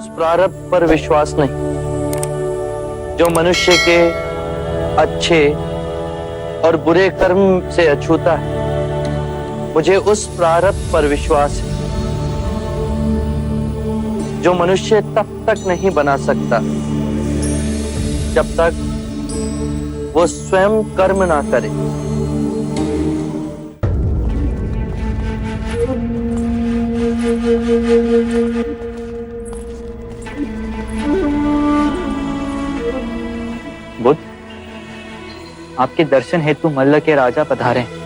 उस प्रारब्ध पर विश्वास नहीं जो मनुष्य के अच्छे और बुरे कर्म से अछूता है। मुझे उस प्रारब्ध पर विश्वास है जो मनुष्य तब तक नहीं बना सकता जब तक वो स्वयं कर्म ना करे। बुद्ध, आपके दर्शन हेतु मल्ल के राजा पधारे हैं।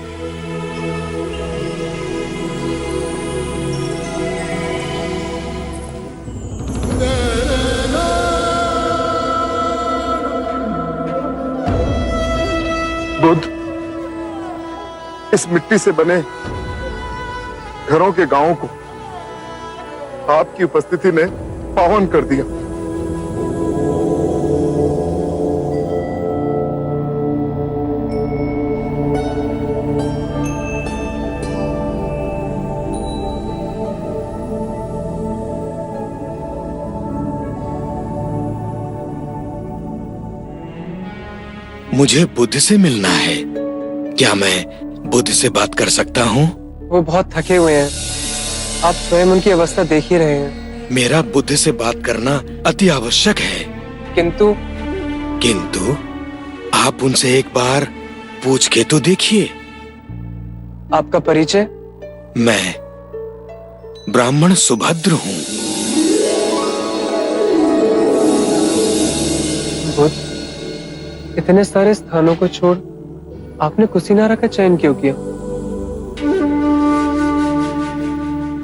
बुद्ध, इस मिट्टी से बने घरों के गांवों को आपकी उपस्थिति ने पावन कर दिया। मुझे बुद्ध से मिलना है। क्या मैं बुद्ध से बात कर सकता हूँ? वो बहुत थके हुए हैं, आप स्वयं उनकी अवस्था देख ही रहे हैं। मेरा बुद्ध से बात करना अति आवश्यक है। किंतु आप उनसे एक बार पूछ के तो देखिए। आपका परिचय? मैं ब्राह्मण सुभद्र हूँ। बुद्ध, इतने सारे स्थानों को छोड़ आपने कुशीनारा का चयन क्यों किया?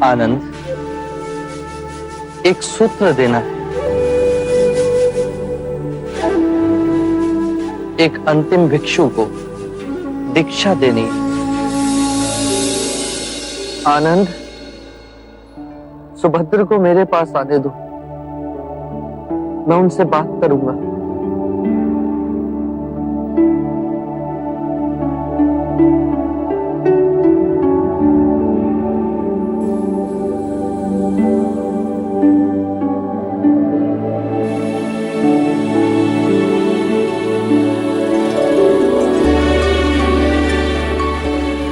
आनंद, एक सूत्र देना है, एक अंतिम भिक्षु को दीक्षा देनी है। आनंद, सुभद्र को मेरे पास आने दो, मैं उनसे बात करूंगा।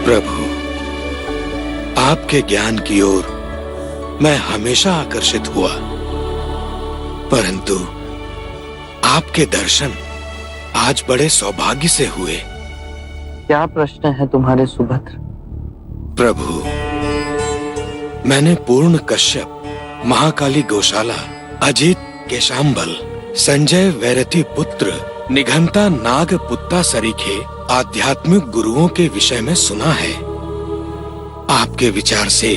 प्रभु, आपके ज्ञान की ओर मैं हमेशा आकर्षित हुआ, परंतु आपके दर्शन आज बड़े सौभाग्य से हुए। क्या प्रश्न है तुम्हारे सुभद्र? प्रभु, मैंने पूर्ण कश्यप, महाकाली गौशाला, अजित केशांबल, संजय वैरथी पुत्र, निघंता नाग पुत्ता सरीखे आध्यात्मिक गुरुओं के विषय में सुना है। आपके विचार से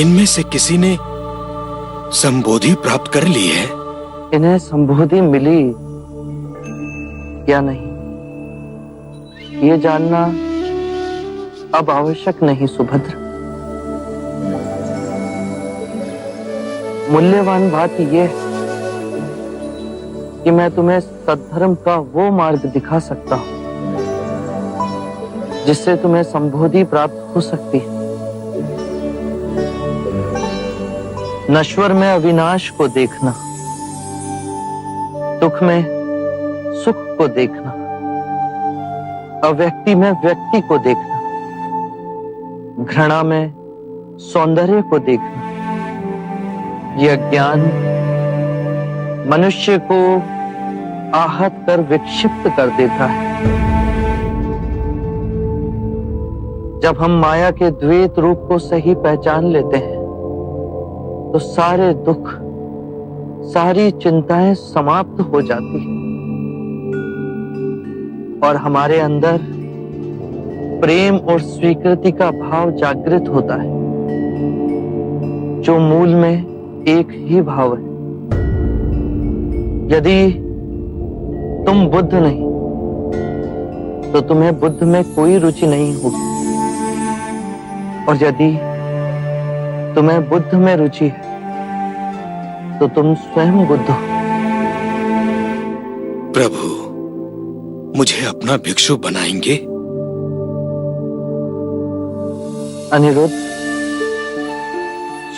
इनमें से किसी ने संबोधि प्राप्त कर ली है? इन्हें संबोधि मिली या नहीं, ये जानना अब आवश्यक नहीं सुभद्र। मूल्यवान बात यह है कि मैं तुम्हें सद्धर्म का वो मार्ग दिखा सकता हूं जिससे तुम्हें संबोधि प्राप्त हो सकती है। नश्वर में अविनाश को देखना, दुख में सुख को देखना, अव्यक्ति में व्यक्ति को देखना, घृणा में सौंदर्य को देखना, यह ज्ञान मनुष्य को आहत कर विक्षिप्त कर देता है। जब हम माया के द्वैत रूप को सही पहचान लेते हैं तो सारे दुख, सारी चिंताएं समाप्त हो जाती हैं और हमारे अंदर प्रेम और स्वीकृति का भाव जागृत होता है, जो मूल में एक ही भाव है। यदि तुम बुद्ध नहीं तो तुम्हें बुद्ध में कोई रुचि नहीं होगी, और यदि तुम्हें बुद्ध में रुचि है तो तुम स्वयं बुद्ध हो। प्रभु, मुझे अपना भिक्षु बनाएंगे? अनिरुद्ध,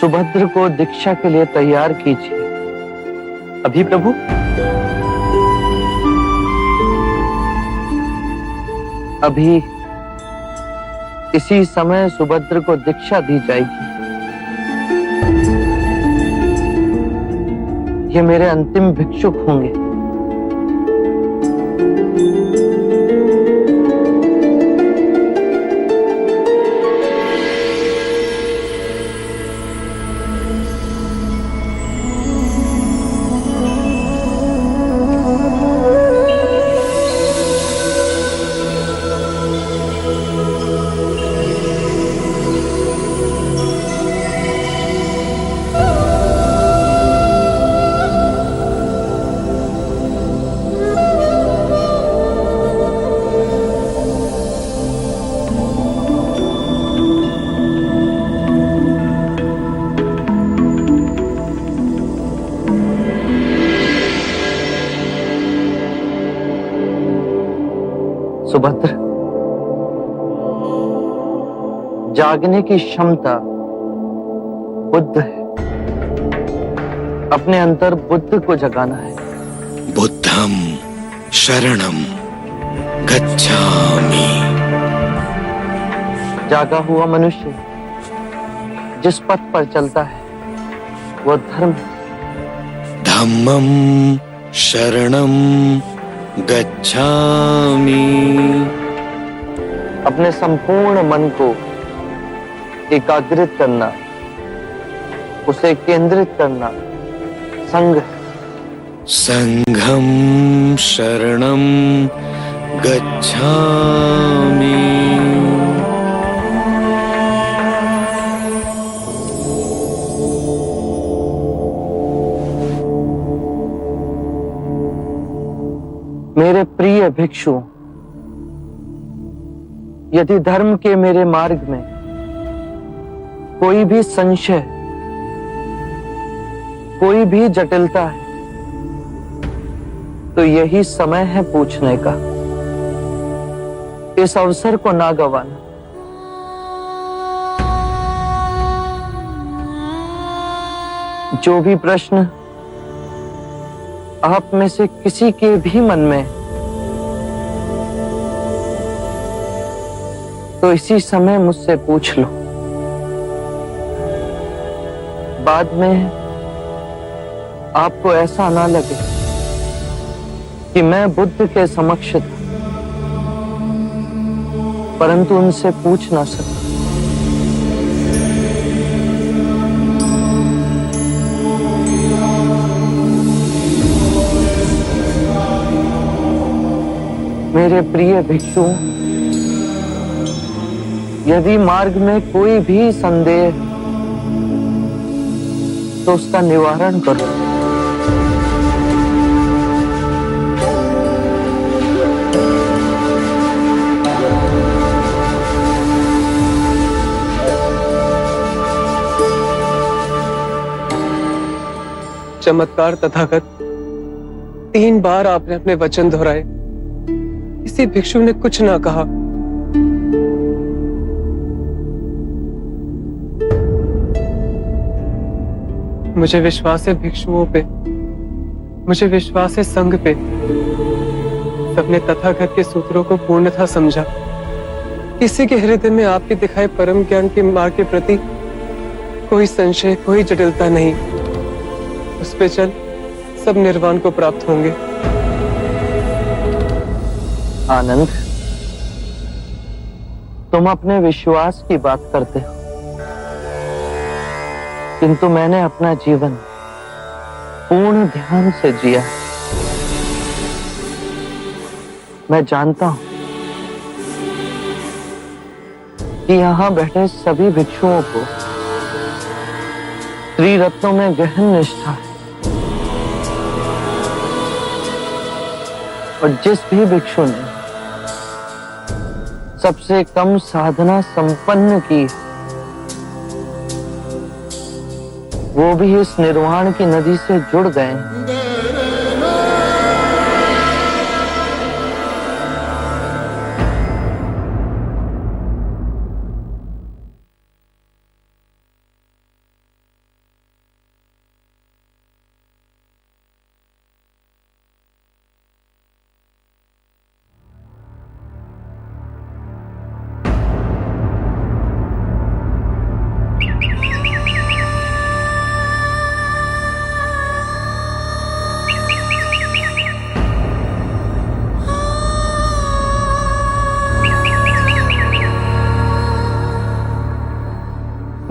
सुभद्र को दीक्षा के लिए तैयार कीजिए। अभी प्रभु? अभी इसी समय सुभद्र को दीक्षा दी जाएगी। ये मेरे अंतिम भिक्षुक होंगे। सुभद्र, जागने की क्षमता बुद्ध है। अपने अंतर बुद्ध को जगाना है। बुद्धम शरणम गच्छामि। जागा हुआ मनुष्य जिस पथ पर चलता है वो धर्म है। धम्मम शरणम गच्छामि। अपने संपूर्ण मन को एकाग्रित करना, उसे केंद्रित करना संघ है। संघम शरणम गच्छामि। मेरे प्रिय भिक्षु, यदि धर्म के मेरे मार्ग में कोई भी संशय, कोई भी जटिलता है, तो यही समय है पूछने का। इस अवसर को ना गंवाना। जो भी प्रश्न आप में से किसी के भी मन में, तो इसी समय मुझसे पूछ लो। बाद में आपको ऐसा ना लगे कि मैं बुद्ध के समक्ष था, परंतु उनसे पूछ ना सका। मेरे प्रिय भिक्षु, यदि मार्ग में कोई भी संदेह तो उसका निवारण करो। चमत्कार तथागत, 3 बार आपने अपने वचन दोहराए, किसी भिक्षु ने कुछ ना कहा। मुझे विश्वास है भिक्षुओं पे, मुझे विश्वास है संघ पे। सबने तथागत के सूत्रों को पूर्णतः समझा। किसी के हृदय में आपके दिखाए परम ज्ञान के मार्ग के प्रति कोई संशय, कोई जटिलता नहीं। उस पे चल सब निर्वाण को प्राप्त होंगे। आनंद, तुम अपने विश्वास की बात करते हो, किंतु मैंने अपना जीवन पूर्ण ध्यान से जिया। मैं जानता हूं कि यहां बैठे सभी भिक्षुओं को त्रिरत्नों में गहन निष्ठा है, और जिस भी भिक्षु ने सबसे कम साधना संपन्न की, वो भी इस निर्वाण की नदी से जुड़ गए हैं।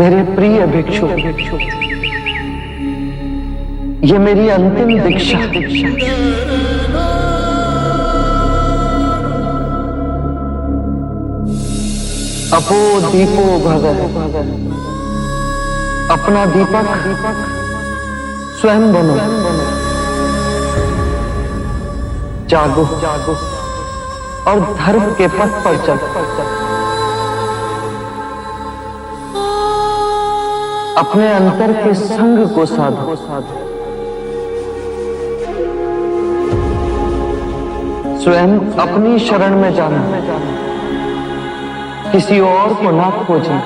मेरे प्रिय भिक्षु, ये मेरी अंतिम दीक्षा। अपो दीपो भव, अपना दीपक स्वयं बनो। जागो और धर्म के पथ पर चलो। अपने अंतर के संग को साधो। स्वयं अपनी शरण में जाना, किसी और को ना खोजना।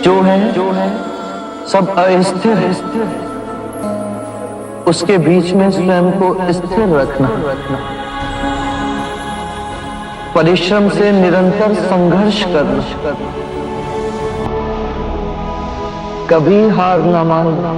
जो है सब अस्थिर है, उसके बीच में स्वयं को स्थिर रखना। परिश्रम से निरंतर संघर्ष करना, कभी हार न मानना।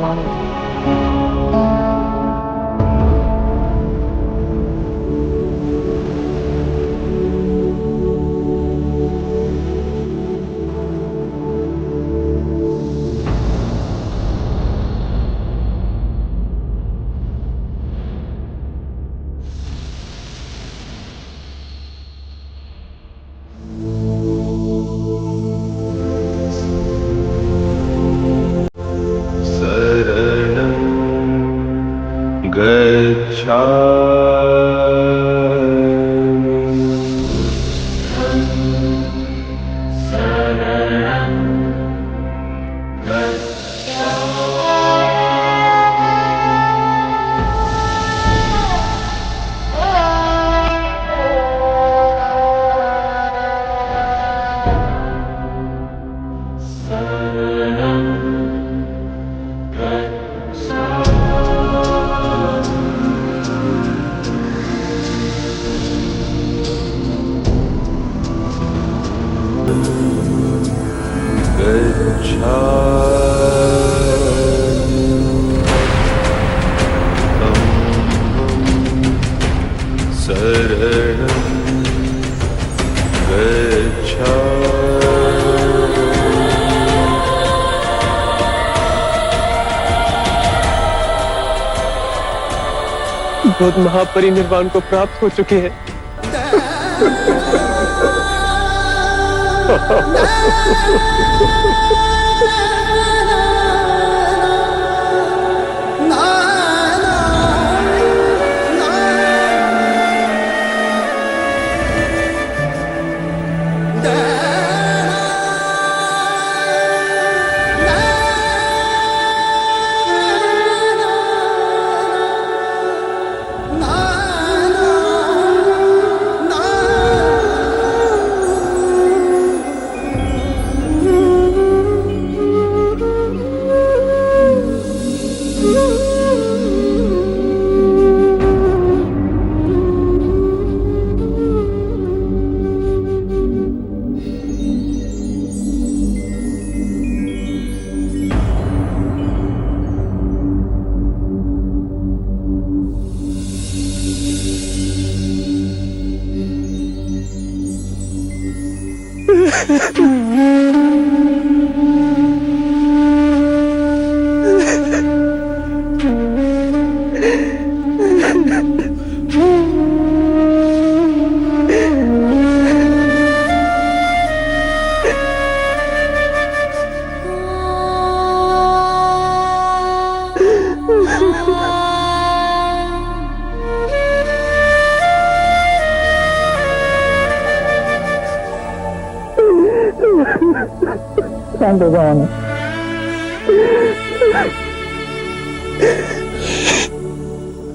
बुद्ध महापरिनिर्वाण को प्राप्त हो चुके हैं।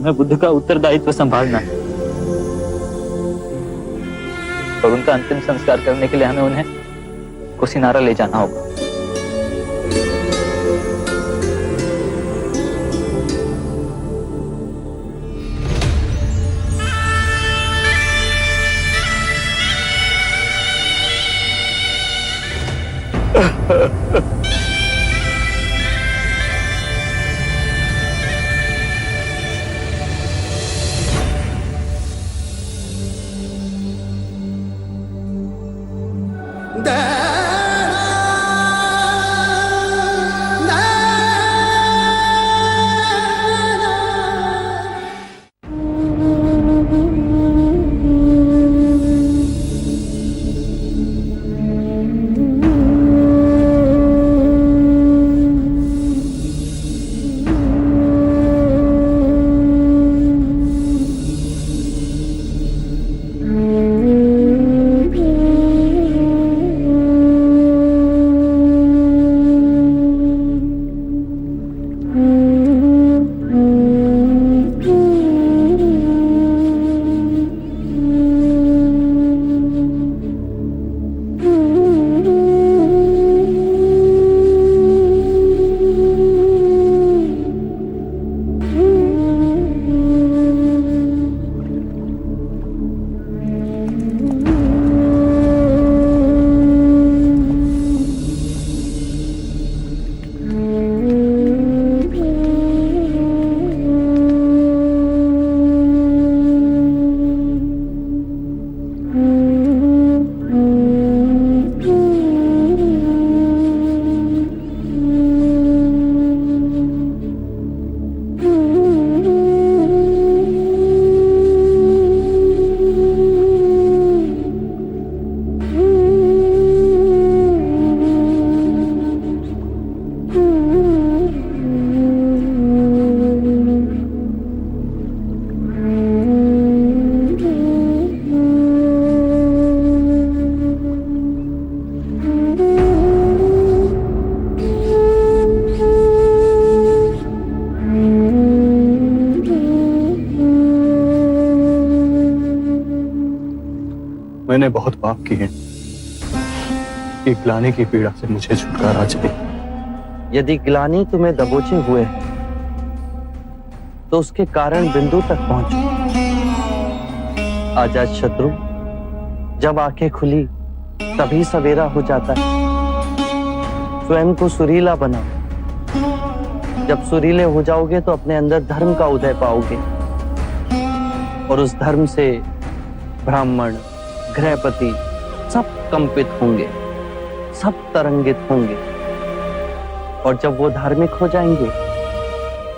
मैं बुद्ध का उत्तरदायित्व संभालना है और उनका अंतिम संस्कार करने के लिए हमें उन्हें कुशीनारा ले जाना होगा। मैंने बहुत पाप किए कि ग्लानि की पीड़ा से मुझे छुटकारा चाहिए। यदि ग्लानि तुम्हें दबोचे हुए है तो उसके कारण बिंदु तक पहुंचो। अजात शत्रु, जब आंखें खुली तभी सवेरा हो जाता है। स्वयं को सुरीला बनाओ। जब सुरीले हो जाओगे तो अपने अंदर धर्म का उदय पाओगे और उस धर्म से ब्राह्मण, गृहपति सब कंपित होंगे, सब तरंगित होंगे। और जब वो धार्मिक हो जाएंगे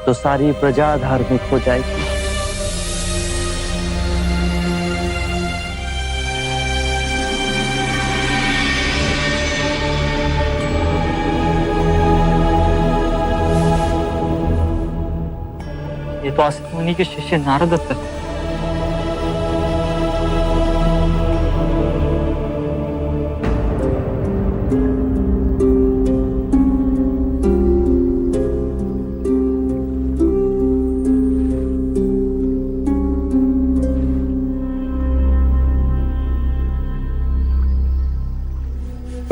तो सारी प्रजा धार्मिक हो जाएगी। ये तो असित मुनि के शिष्य नारद दत्त है।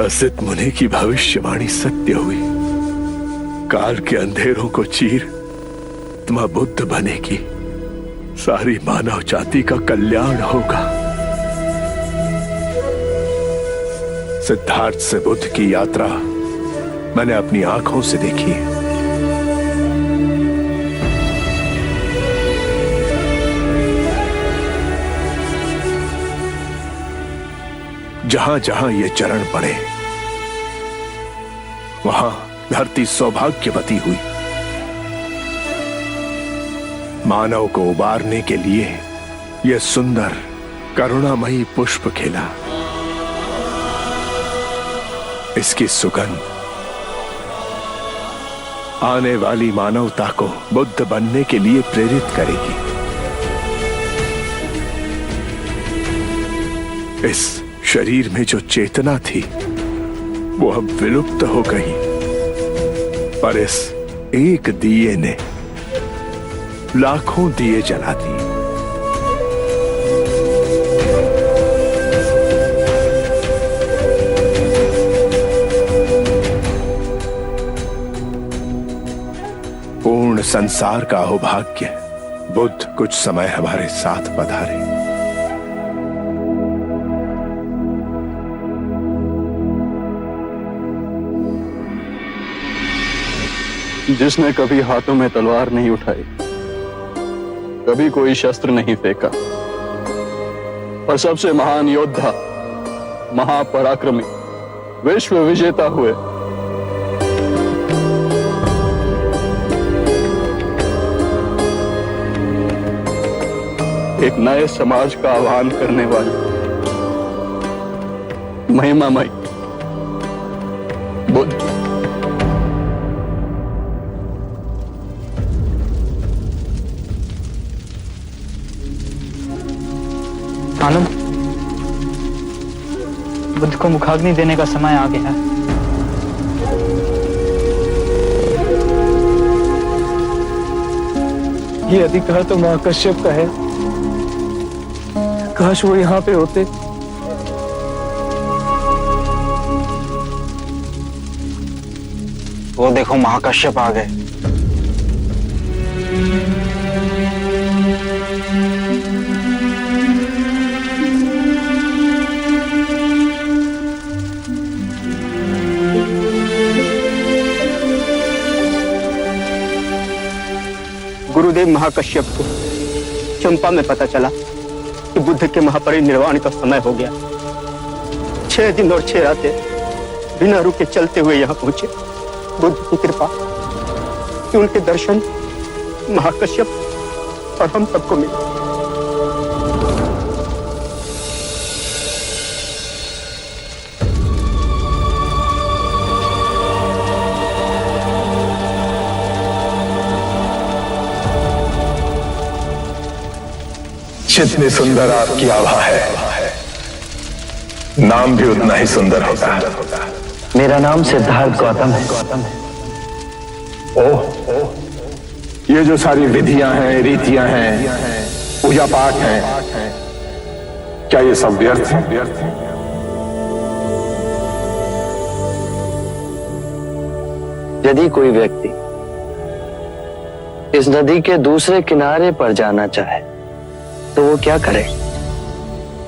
असित मुनि की भविष्यवाणी सत्य हुई। काल के अंधेरों को चीर आत्मा बुद्ध बनेगी, सारी मानव जाति का कल्याण होगा। सिद्धार्थ से बुद्ध की यात्रा मैंने अपनी आंखों से देखी है। जहां जहां ये चरण पड़े वहां धरती सौभाग्यवती हुई। मानव को उबारने के लिए यह सुंदर करुणामयी पुष्प खिला। इसकी सुगंध आने वाली मानवता को बुद्ध बनने के लिए प्रेरित करेगी। इस शरीर में जो चेतना थी वो अब विलुप्त हो गई, पर इस एक दिए ने लाखों दिए जला दिए। पूर्ण संसार का अहोभाग्य बुद्ध कुछ समय हमारे साथ पधारे। जिसने कभी हाथों में तलवार नहीं उठाई, कभी कोई शस्त्र नहीं फेंका, पर सबसे महान योद्धा, महापराक्रमी, विश्व विजेता हुए। एक नए समाज का आह्वान करने वाले महिमामय बुद्ध। आनंद, बुद्ध को मुखाग्नि देने का समय आ गया है। ये अधिकार तो महाकश्यप का है। काश वो यहाँ पे होते। वो देखो, महाकश्यप आ गए। गुरुदेव महाकश्यप को चंपा में पता चला कि बुद्ध के महापरिनिर्वाण का समय हो गया। 6 दिन और 6 रातें बिना रुके चलते हुए यहाँ पहुंचे। बुद्ध की कृपा कि उनके दर्शन महाकश्यप और हम सबको मिले। जितनी सुंदर आपकी आभा है, नाम भी उतना ही सुंदर होता है। मेरा नाम सिद्धार्थ गौतम है। ओह, ये जो सारी विधियां हैं, रीतियां हैं, पूजा पाठ हैं, क्या ये सब व्यर्थ है? यदि कोई व्यक्ति इस नदी के दूसरे किनारे पर जाना चाहे तो वो क्या करे?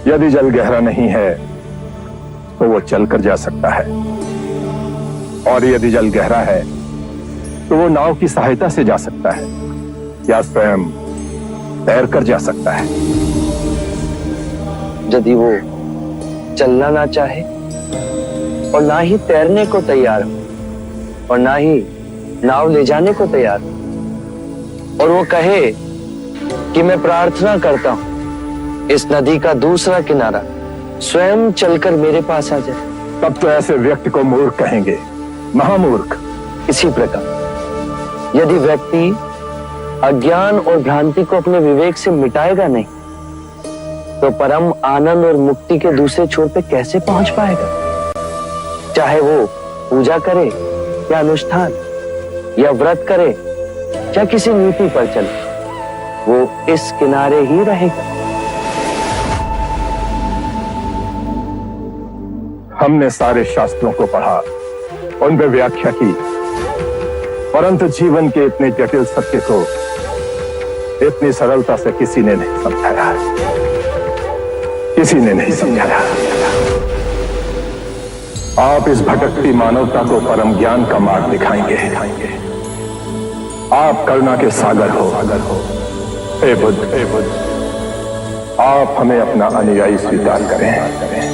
यदि जल गहरा नहीं है तो वो चलकर जा सकता है, और यदि जल गहरा है तो वो नाव की सहायता से जा सकता है या स्वयं तैरकर जा सकता है। यदि वो चलना ना चाहे और ना ही तैरने को तैयार हो और ना ही नाव ले जाने को तैयार हो, और वो कहे कि मैं प्रार्थना करता हूं इस नदी का दूसरा किनारा स्वयं चलकर मेरे पास आ जाए, तब तो ऐसे व्यक्ति को मूर्ख कहेंगे, महामूर्ख। इसी प्रकार यदि व्यक्ति अज्ञान और भ्रांति को अपने विवेक से मिटाएगा नहीं तो परम आनंद और मुक्ति के दूसरे छोर पे कैसे पहुंच पाएगा? चाहे वो पूजा करे या अनुष्ठान या व्रत करे या किसी नीति पर चले, वो इस किनारे ही रहेगा। हमने सारे शास्त्रों को पढ़ा, उन पर व्याख्या की, परंतु जीवन के इतने जटिल सत्य को इतनी सरलता से किसी ने नहीं समझाया, किसी ने नहीं समझाया। आप इस भटकती मानवता को परम ज्ञान का मार्ग दिखाएंगे। आप करुणा के सागर हो। हे बुद्ध, आप हमें अपना अनुयायी स्वीकार करें।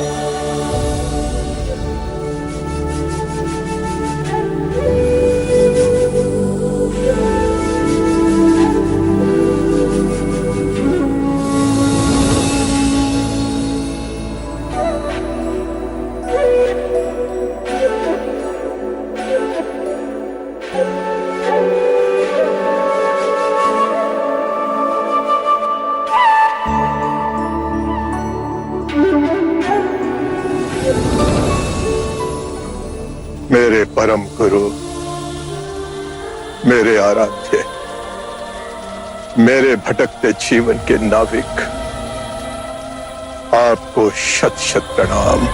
मेरे परम गुरु, मेरे आराध्य, मेरे भटकते जीवन के नाविक, आपको शत शत प्रणाम।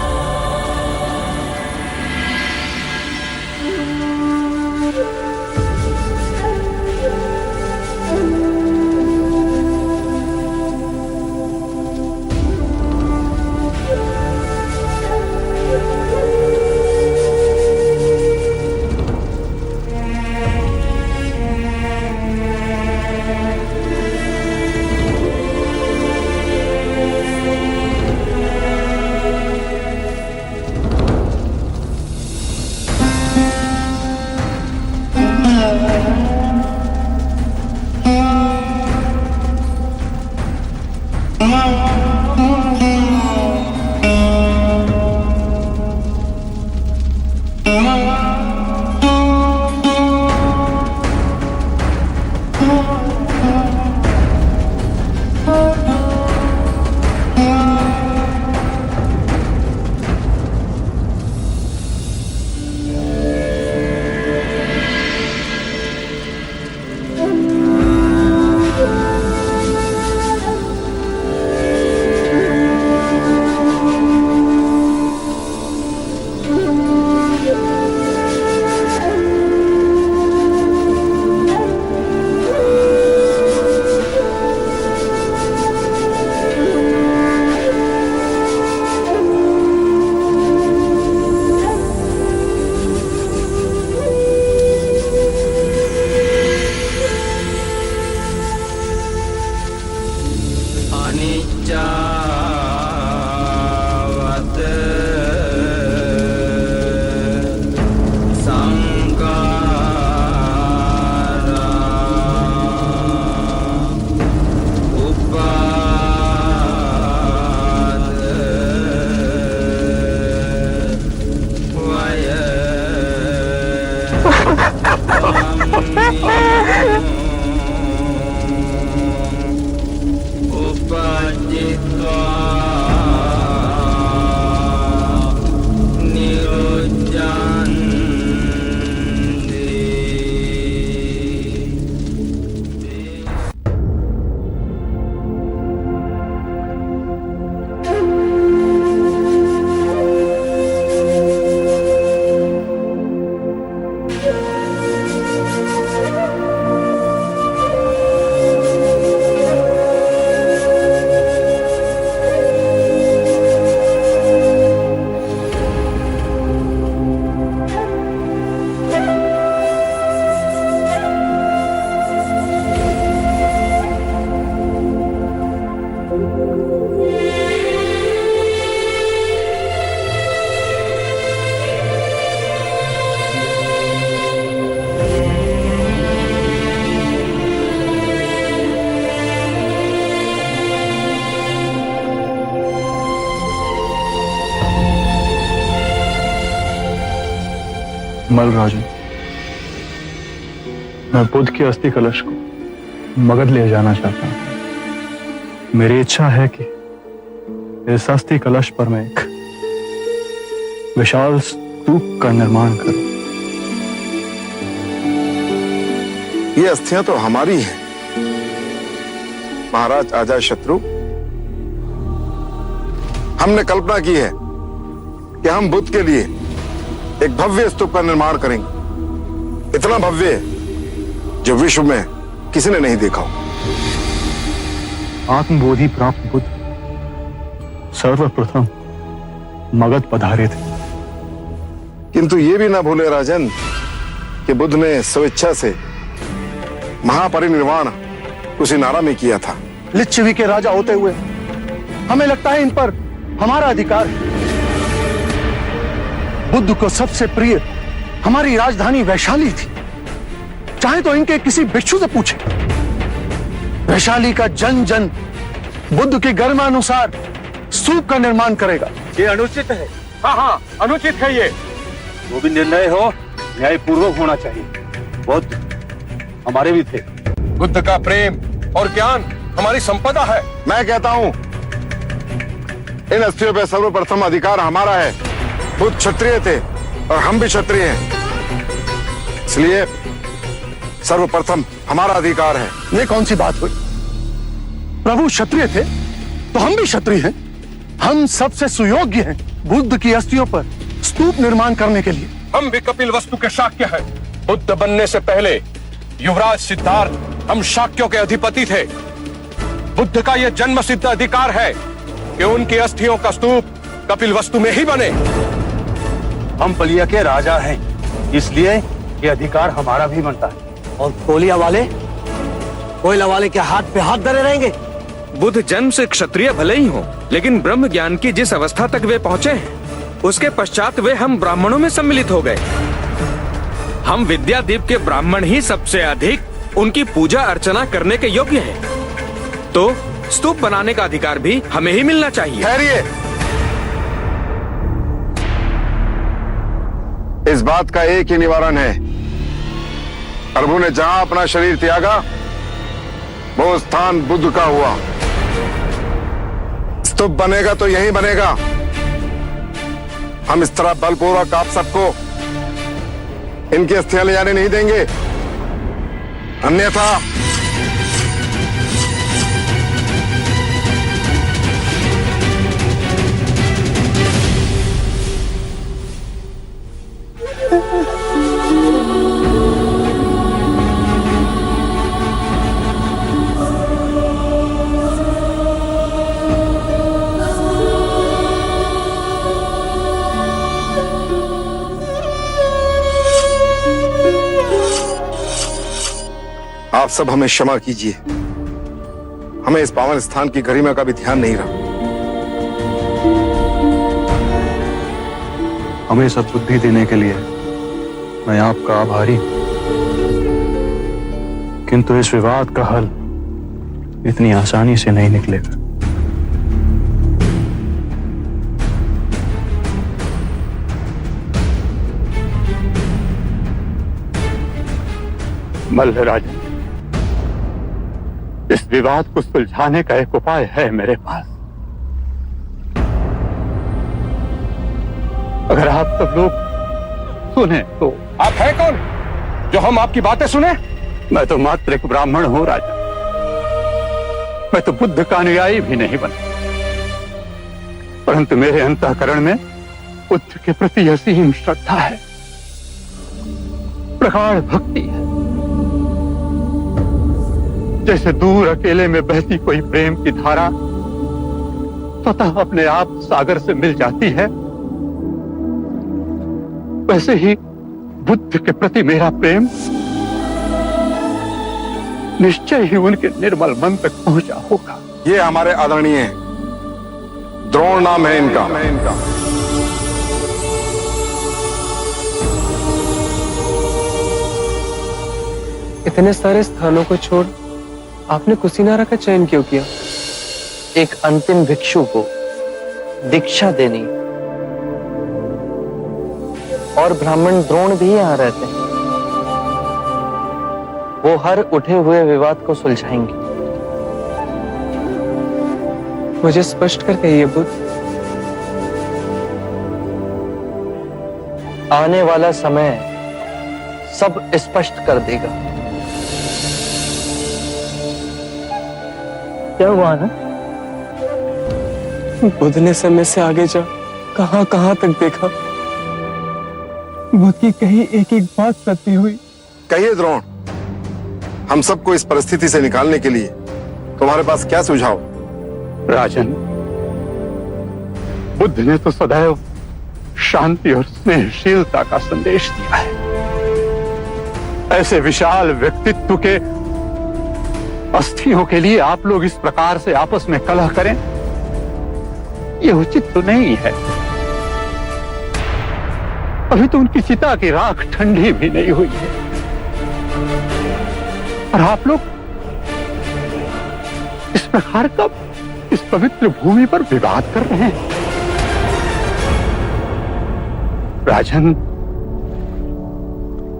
मलराजन, मैं बुद्ध की अस्थि कलश को मगध ले जाना चाहता हूं। मेरी इच्छा है कि इस अस्थि कलश पर मैं एक विशाल स्तूप का निर्माण करूं। ये अस्थियां तो हमारी हैं, महाराज अजातशत्रु। हमने कल्पना की है कि हम बुद्ध के लिए एक भव्य स्तूप का निर्माण करेंगे, इतना भव्य जो विश्व में किसी ने नहीं देखा हो। आत्मबोधि प्राप्त बुद्ध सर्वप्रथम मगध पधारे थे। किंतु ये भी ना भूले राजन कि बुद्ध ने स्वेच्छा से महापरिनिर्वाण कुशीनारा में किया था। लिच्छवी के राजा होते हुए हमें लगता है इन पर हमारा अधिकार है। बुद्ध को सबसे प्रिय हमारी राजधानी वैशाली थी। चाहे तो इनके किसी भिक्षु से पूछे, वैशाली का जन जन बुद्ध के गर्मानुसार स्तूप का निर्माण करेगा। ये अनुचित है। हाँ, अनुचित है ये। जो भी निर्णय हो न्यायपूर्वक होना चाहिए। बुद्ध हमारे भी थे। बुद्ध का प्रेम और ज्ञान हमारी संपदा है। मैं कहता हूं इन अस्थियों पर सर्वप्रथम अधिकार हमारा है। बुद्ध क्षत्रिय थे और हम भी क्षत्रिय हैं, इसलिए सर्वप्रथम हमारा अधिकार है। ये कौन सी बात हुई? प्रभु क्षत्रिय थे तो हम भी क्षत्रिय हैं। हम सबसे सुयोग्य हैं बुद्ध की अस्थियों पर स्तूप निर्माण करने के लिए। हम भी कपिल वस्तु के शाक्य हैं। बुद्ध बनने से पहले युवराज सिद्धार्थ हम शाक्यों के अधिपति थे। बुद्ध का यह जन्म सिद्ध अधिकार है कि उनकी अस्थियों का स्तूप कपिल वस्तु में ही बने। हम बलिया के राजा हैं, इसलिए ये अधिकार हमारा भी बनता है। और कोलिया वाले कोयला वाले के हाथ पे हाथ धरे रहेंगे। बुद्ध जन्म से क्षत्रिय भले ही हो, लेकिन ब्रह्म ज्ञान की जिस अवस्था तक वे पहुंचे हैं, उसके पश्चात वे हम ब्राह्मणों में सम्मिलित हो गए। हम विद्यादीप के ब्राह्मण ही सबसे अधिक उनकी पूजा अर्चना करने के योग्य हैं। तो स्तूप बनाने का अधिकार भी हमें ही मिलना चाहिए। ठहरिए, इस बात का एक ही निवारण है। प्रभु ने जहां अपना शरीर त्यागा वो स्थान बुद्ध का हुआ। स्तूप बनेगा तो यही बनेगा। हम इस तरह बलपूर्वक आप सबको इनकी अस्थियां ले जाने नहीं देंगे, अन्यथा आप सब हमें क्षमा कीजिए। हमें इस पावन स्थान की गरिमा का भी ध्यान नहीं रहा। हमें सब बुद्धि देने के लिए मैं आपका आभारी हूं। किंतु इस विवाद का हल इतनी आसानी से नहीं निकलेगा। मल्लराज, इस विवाद को सुलझाने का एक उपाय है मेरे पास। अगर आप सब लोग सुने तो। आप हैं कौन जो हम आपकी बातें सुने? मैं तो मात्र एक ब्राह्मण हूं राजा। मैं तो बुद्ध का अनुयायी भी नहीं बना, परंतु मेरे अंतःकरण में बुद्ध के प्रति असीम श्रद्धा है, प्रगाढ़ भक्ति है। जैसे दूर अकेले में बहती कोई प्रेम की धारा स्वतः अपने आप सागर से मिल जाती है, वैसे ही बुद्ध के प्रति मेरा प्रेम निश्चय ही उनके निर्मल मन तक पहुंचा होगा। ये हमारे आदरणीय द्रोण नाम है इनका। इतने सारे स्थानों को छोड़ आपने कुशीनारा का चयन क्यों किया? एक अंतिम भिक्षु को दीक्षा देनी और ब्राह्मण द्रोण भी यहाँ रहते हैं। वो हर उठे हुए विवाद को सुलझाएंगे। मुझे स्पष्ट कर कहिए बुद्ध। आने वाला समय सब स्पष्ट कर देगा। क्या हुआ ना? बुद्ध ने समय से आगे जा कहां कहां तक देखा। बुद्ध की कही एक एक बात सत्य हुई। कहिए द्रोण, हम सबको इस परिस्थिति से निकालने के लिए तुम्हारे पास क्या सुझाव? राजन, बुद्ध ने तो सदैव शांति और स्नेहशीलता का संदेश दिया है। ऐसे विशाल व्यक्तित्व के अस्थियों के लिए आप लोग इस प्रकार से आपस में कलह करें, यह उचित तो नहीं है। अभी तो उनकी चिता की राख ठंडी भी नहीं हुई है और आप लोग इस प्रकार का इस पवित्र भूमि पर विवाद कर रहे हैं। राजन,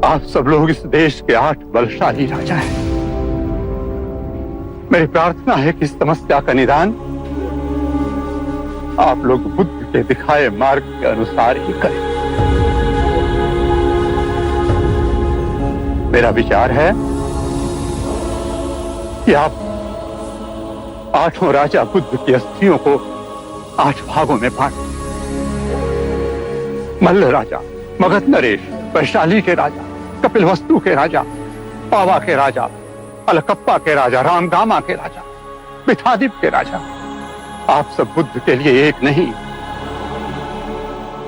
आप सब लोग इस देश के 8 बलशाली राजा हैं। मेरी प्रार्थना है कि इस समस्या का निदान आप लोग बुद्ध के दिखाए मार्ग के अनुसार ही करें। मेरा विचार है कि आप 8 राजा बुद्ध की अस्थियों को 8 भागों में बांटें। मल्ल राजा, मगध नरेश, वैशाली के राजा, कपिलवस्तु के राजा, पावा के राजा, अलकप्पा के राजा, रामगामा के राजा, मिथादीप के राजा, आप सब बुद्ध के लिए एक नहीं,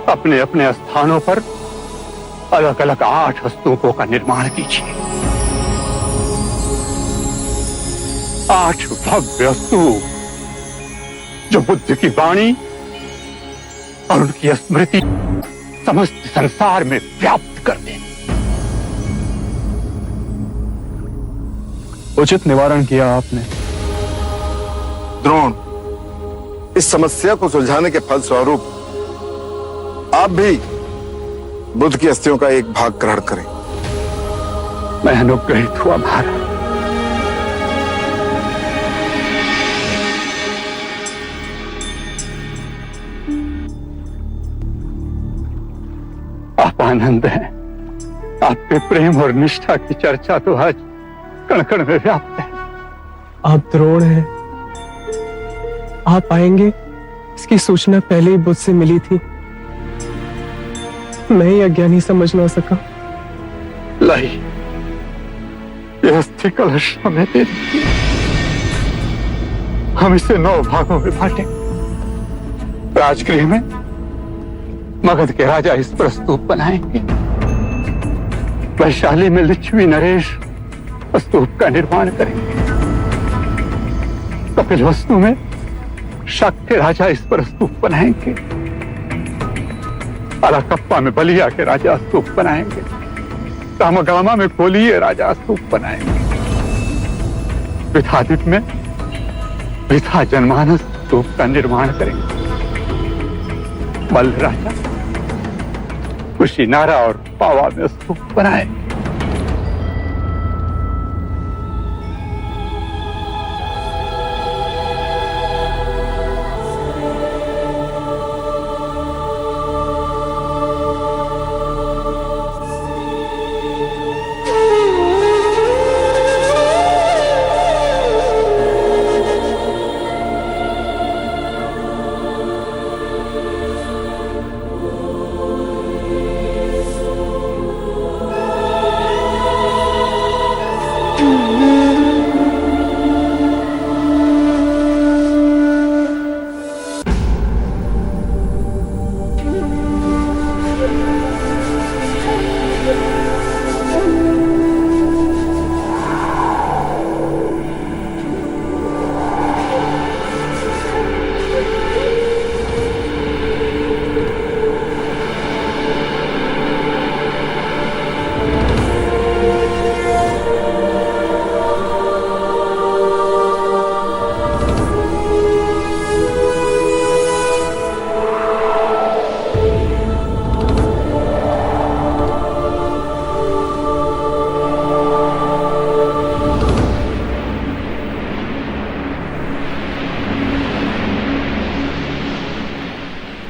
अपने अपने स्थानों पर अलग अलग 8 स्तूपों का निर्माण कीजिए। 8 भव्य स्तूप जो बुद्ध की वाणी और उनकी स्मृति समस्त संसार में व्याप्त कर दें। उचित निवारण किया आपने। द्रोण, इस समस्या को सुलझाने के फलस्वरूप आप भी बुद्ध की अस्थियों का एक भाग ग्रहण करें। मैं अनुग्रहित हुआ महाराज। आप आनंद हैं। आपके प्रेम और निष्ठा की चर्चा तो आज कण कण में व्याप्त है। आप द्रोण हैं। आप आएंगे इसकी सूचना पहले ही बुद्ध से मिली थी। मैं ही अज्ञानी समझ ना सका। लाई, यह अस्थि कलश हमें दे दीजिए। हम इसे 9 भागों में बांटें। राजगृह में मगध के राजा इस पर स्तूप बनाएंगे। वैशाली में लिच्छवी नरेश स्तूप का निर्माण करेंगे। कपिलवस्तु में शक के राजा इस पर स्तूप बनाएंगे। अलकप्पा में बलिया के राजा स्तूप बनाएंगे। रामगामा में कोलीय राजा स्तूप बनाएंगे। विथादीप में विथा जनमानस स्तूप का निर्माण करेंगे। मल्ल राजा कुशीनारा और पावा में स्तूप बनाएंगे।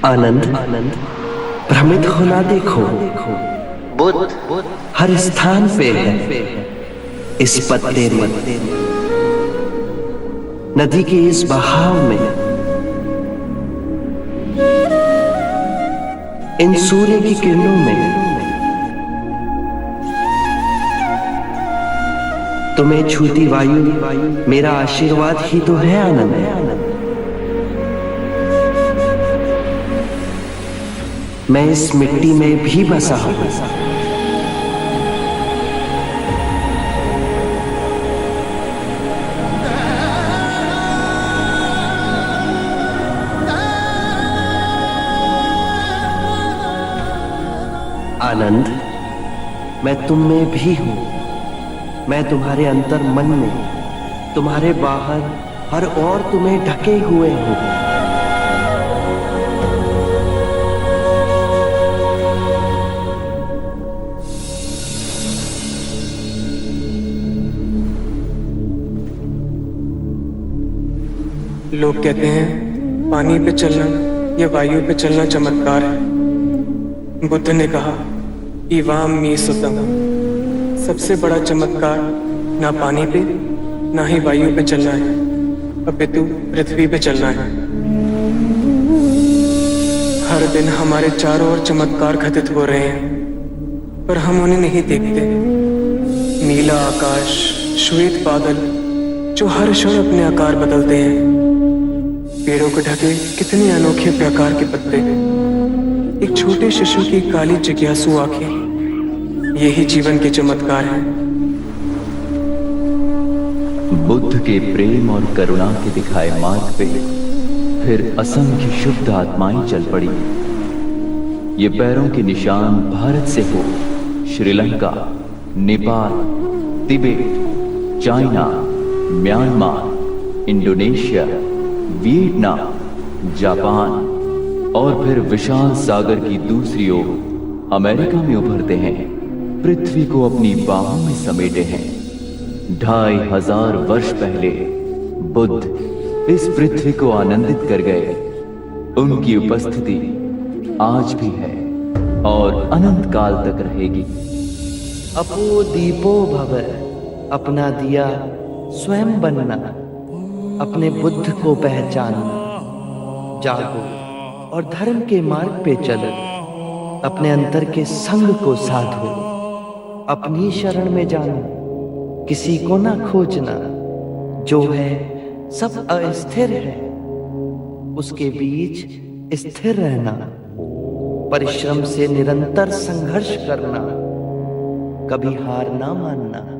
आनंद, भ्रमित होना देखो, बुद्ध हर स्थान पे है। इस पत्ते में, नदी के इस बहाव में, इन सूर्य की किरणों में, तुम्हें छूती वायु मेरा आशीर्वाद ही तो है आनंद। मैं इस मिट्टी में भी बसा हूं। आनंद, मैं तुम में भी हूं। मैं तुम्हारे अंतर मन में, तुम्हारे बाहर हर ओर तुम्हें ढके हुए हूं। लोग कहते हैं पानी पे चलना या वायु पे चलना चमत्कार है। बुद्ध ने कहा इवाम मी सुतम, सबसे बड़ा चमत्कार ना पानी पे ना ही वायु पे चलना है, अपितु पृथ्वी पे चलना है। हर दिन हमारे चारों ओर चमत्कार घटित हो रहे हैं, पर हम उन्हें नहीं देखते। नीला आकाश, श्वेत बादल जो हर क्षण अपने आकार बदलते हैं, पेड़ों को ढके कितने अनोखे प्रकार के पत्ते, एक छोटे शिशु की काली जिज्ञासु आंखें, यही जीवन के चमत्कार हैं। बुद्ध के प्रेम और करुणा के दिखाए मार्ग पे फिर असंख्य शुद्ध आत्माएं चल पड़ी। ये पैरों के निशान भारत से हो Sri Lanka, Nepal, Tibet, China, Myanmar, Indonesia, Vietnam, Japan और फिर विशाल सागर की दूसरी ओर अमेरिका में उभरते हैं, पृथ्वी को अपनी बाहों में समेटे हैं। 2500 वर्ष पहले बुद्ध इस पृथ्वी को आनंदित कर गए। उनकी उपस्थिति आज भी है और अनंत काल तक रहेगी। अपो दीपो भव, अपना दिया स्वयं बनना, अपने बुद्ध को पहचानना। जागो और धर्म के मार्ग पे चलो, अपने अंतर के संग को साधो। अपनी शरण में जानो, किसी को ना खोजना। जो है सब अस्थिर है, उसके बीच स्थिर रहना। परिश्रम से निरंतर संघर्ष करना, कभी हार ना मानना।